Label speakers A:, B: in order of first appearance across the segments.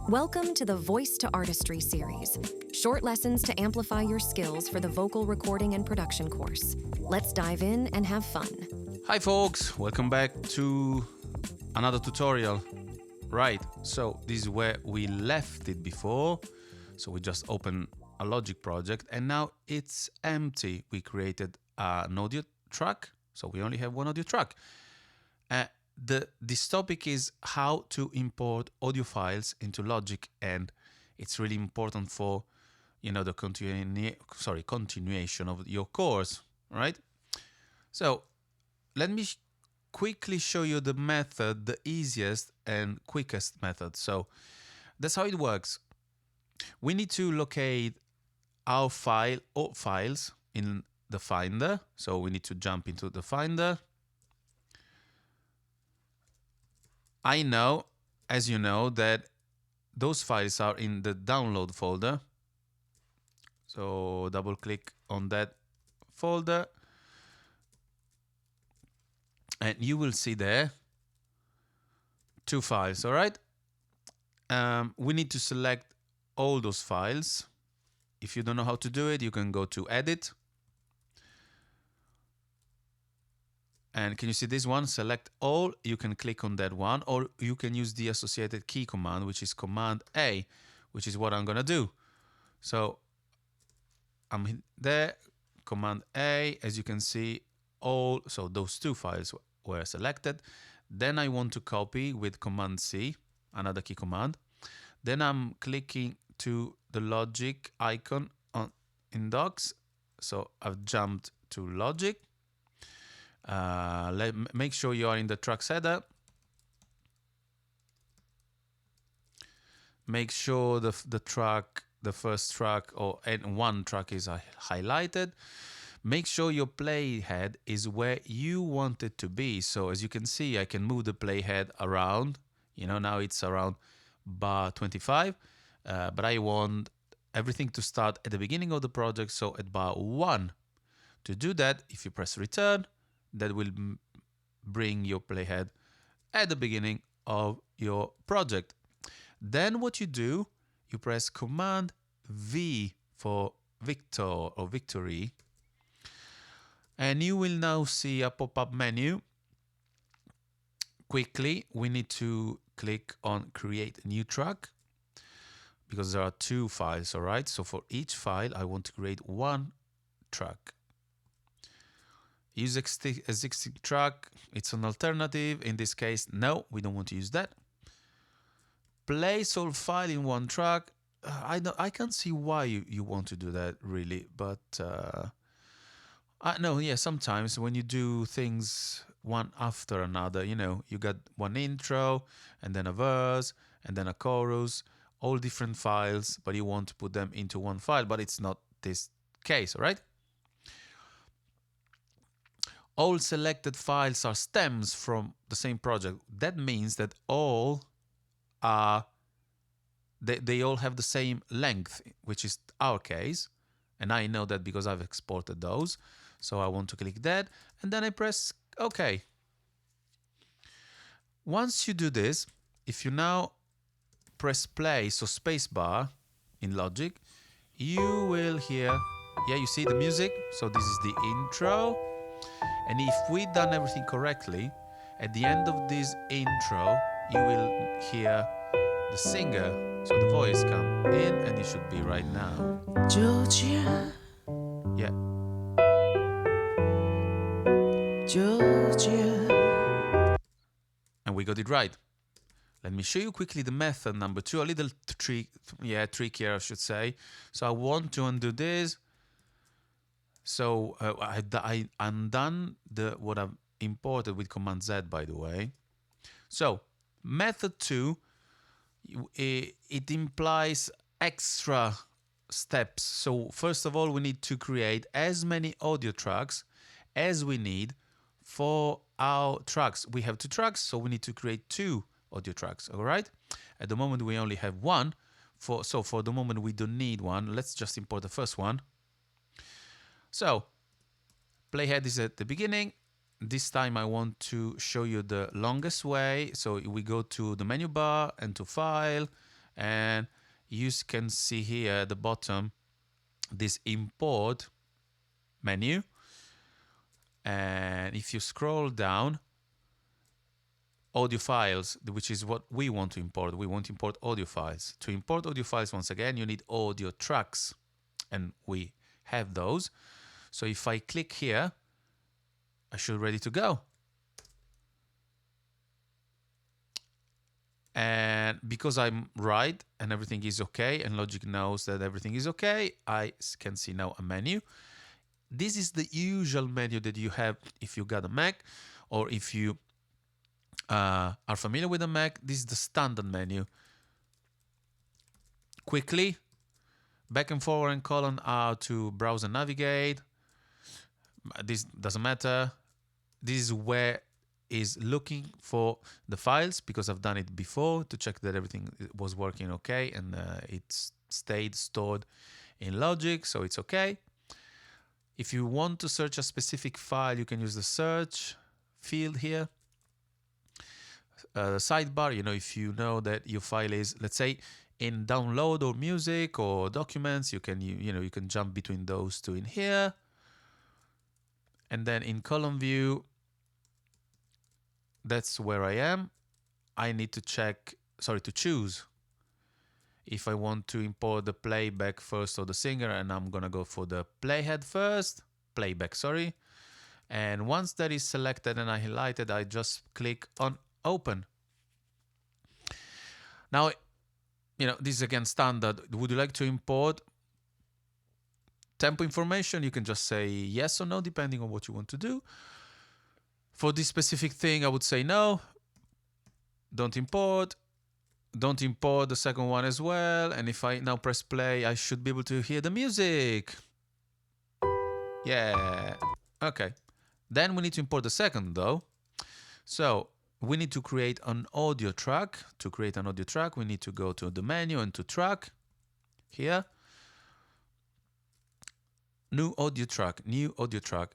A: Welcome to the Voice to Artistry series, short lessons to amplify your skills for the vocal recording and production course. Let's dive in and have fun.
B: Hi folks, welcome back to another tutorial. Right, so this is where we left it before. So we just opened a Logic project and now it's empty. We created an audio track, so we only have one audio track. This topic is how to import audio files into Logic, and it's really important for the continuation of your course, right? So let me quickly show you the method, the easiest and quickest method. So that's how it works. We need to locate our file or files in the Finder. So we need to jump into the Finder. I know, as you know, that those files are in the download folder. So double click on that folder and you will see there two files, all right? We need to select all those files. If you don't know how to do it, you can go to Edit. And can you see this one? Select all. You can click on that one, or you can use the associated key command, which is Command A, which is what I'm going to do. So I'm there, Command A, as you can see, so those two files were selected. Then I want to copy with Command C, another key command. Then I'm clicking to the Logic icon in Docs. So I've jumped to Logic. Make sure you are in the tracks header. Make sure the first track and one track is highlighted. Make sure your playhead is where you want it to be. So as you can see, I can move the playhead around. Now it's around bar 25, but I want everything to start at the beginning of the project, so at bar 1. To do that, if you press return, that will bring your playhead at the beginning of your project. Then what you do, you press Command V for Victor or Victory, and you will now see a pop-up menu. Quickly, we need to click on Create a New Track because there are two files, all right? So for each file, I want to create one track. Use existing track, it's an alternative. In this case, no, we don't want to use that. Place all file in one track. I can't see why you want to do that really, but sometimes when you do things one after another, you got one intro and then a verse and then a chorus, all different files, but you want to put them into one file, but it's not this case, all right? All selected files are stems from the same project. That means that they all have the same length, which is our case. And I know that because I've exported those. So I want to click that and then I press OK. Once you do this, if you now press play, so spacebar in Logic, you will hear, you see the music. So this is the intro. And if we've done everything correctly, at the end of this intro, you will hear the singer, so the voice come in, and it should be right now.
C: Georgia,
B: Yeah.
C: Georgia.
B: And we got it right. Let me show you quickly the method number 2, a little trickier, I should say. So I want to undo this. So I undone what I've imported with Command Z, by the way. So method 2, it implies extra steps. So first of all, we need to create as many audio tracks as we need for our tracks. We have 2 tracks, so we need to create 2 audio tracks, all right? At the moment, we only have one. So for the moment, we don't need one. Let's just import the first one. So playhead is at the beginning. This time I want to show you the longest way. So we go to the menu bar and to File, And you can see here at the bottom this import menu. And if you scroll down, audio files, which is what we want to import. We want to import audio files. To import audio files, once again, you need audio tracks, and we have those. So if I click here, I should ready to go. And because I'm right and everything is okay, and Logic knows that everything is okay, I can see now a menu. This is the usual menu that you have if you got a Mac, or if you are familiar with a Mac. This is the standard menu. Quickly, back and forward and colon are to browse and navigate. This doesn't matter. This is where is looking for the files, because I've done it before to check that everything was working okay, and it stayed stored in Logic, so it's okay. If you want to search a specific file, you can use the search field here. Sidebar, if you know that your file is, let's say, in download or music or documents, you can jump between those two in here. And then in column view, that's where I am. I need to choose if I want to import the playback first or the singer, and I'm gonna go for the playhead first, playback, sorry. And once that is selected and I highlighted, I just click on open. Now, this is again standard. Would you like to import tempo information? You can just say yes or no, depending on what you want to do. For this specific thing, I would say no. Don't import. Don't import the second one as well. And if I now press play, I should be able to hear the music. Yeah. Okay. Then we need to import the second though. So we need to create an audio track. To create an audio track, we need to go to the menu and to track here. New audio track,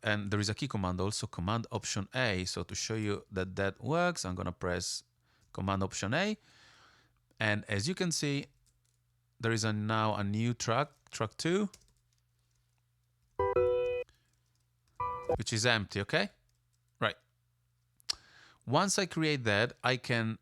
B: and there is a key command also, Command Option A. So to show you that that works, I'm gonna press Command Option A, and as you can see, there is now a new track 2, which is empty. Okay, right. Once I create that, I can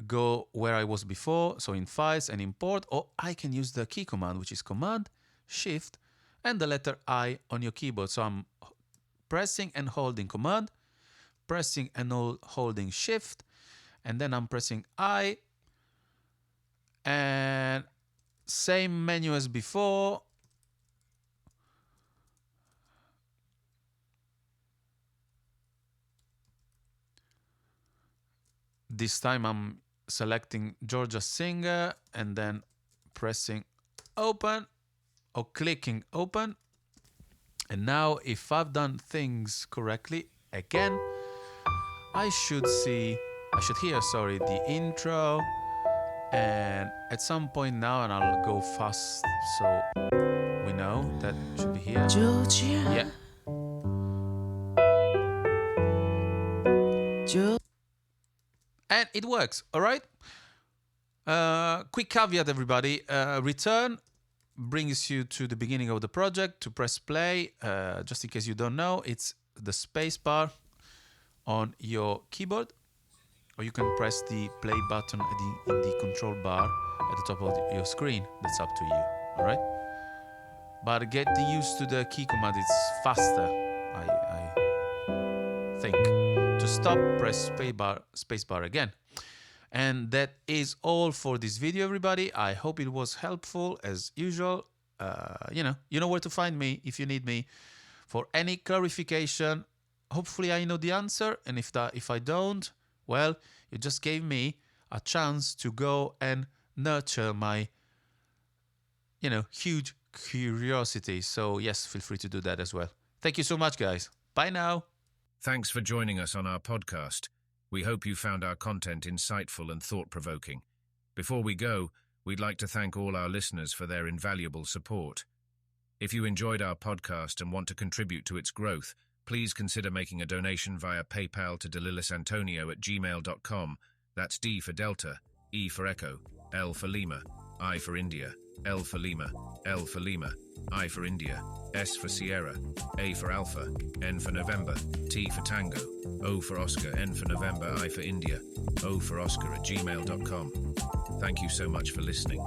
B: go where I was before, so in Files and Import, or I can use the key command, which is Command Shift and the letter I on your keyboard. So I'm pressing and holding Command, pressing and holding Shift, and then I'm pressing I, and same menu as before. This time I'm selecting Georgia Singer and then pressing open or clicking open. And now if I've done things correctly, again, I should hear the intro, and at some point now, and I'll go fast so we know that it should be here.
C: Georgia.
B: Yeah. And it works, all right? Quick caveat, everybody. Return brings you to the beginning of the project. To press play, just in case you don't know, it's the space bar on your keyboard, or you can press the play button in the control bar at the top of your screen. That's up to you, all right? But get used to the key command. It's faster, I think. To stop, press spacebar again. And that is all for this video, everybody. I hope it was helpful as usual. You know where to find me if you need me for any clarification. Hopefully I know the answer, and if I don't, well, you just gave me a chance to go and nurture my huge curiosity. So yes, feel free to do that as well. Thank you so much, guys. Bye now.
D: Thanks for joining us on our podcast. We hope you found our content insightful and thought-provoking. Before we go, we'd like to thank all our listeners for their invaluable support. If you enjoyed our podcast and want to contribute to its growth, please consider making a donation via PayPal to delilisantonio@gmail.com. That's D for Delta, E for Echo, L for Lima, I for India, L for Lima, L for Lima, I for India, S for Sierra, A for Alpha, N for November, T for Tango, O for Oscar, N for November, I for India, O for Oscar @gmail.com. Thank you so much for listening.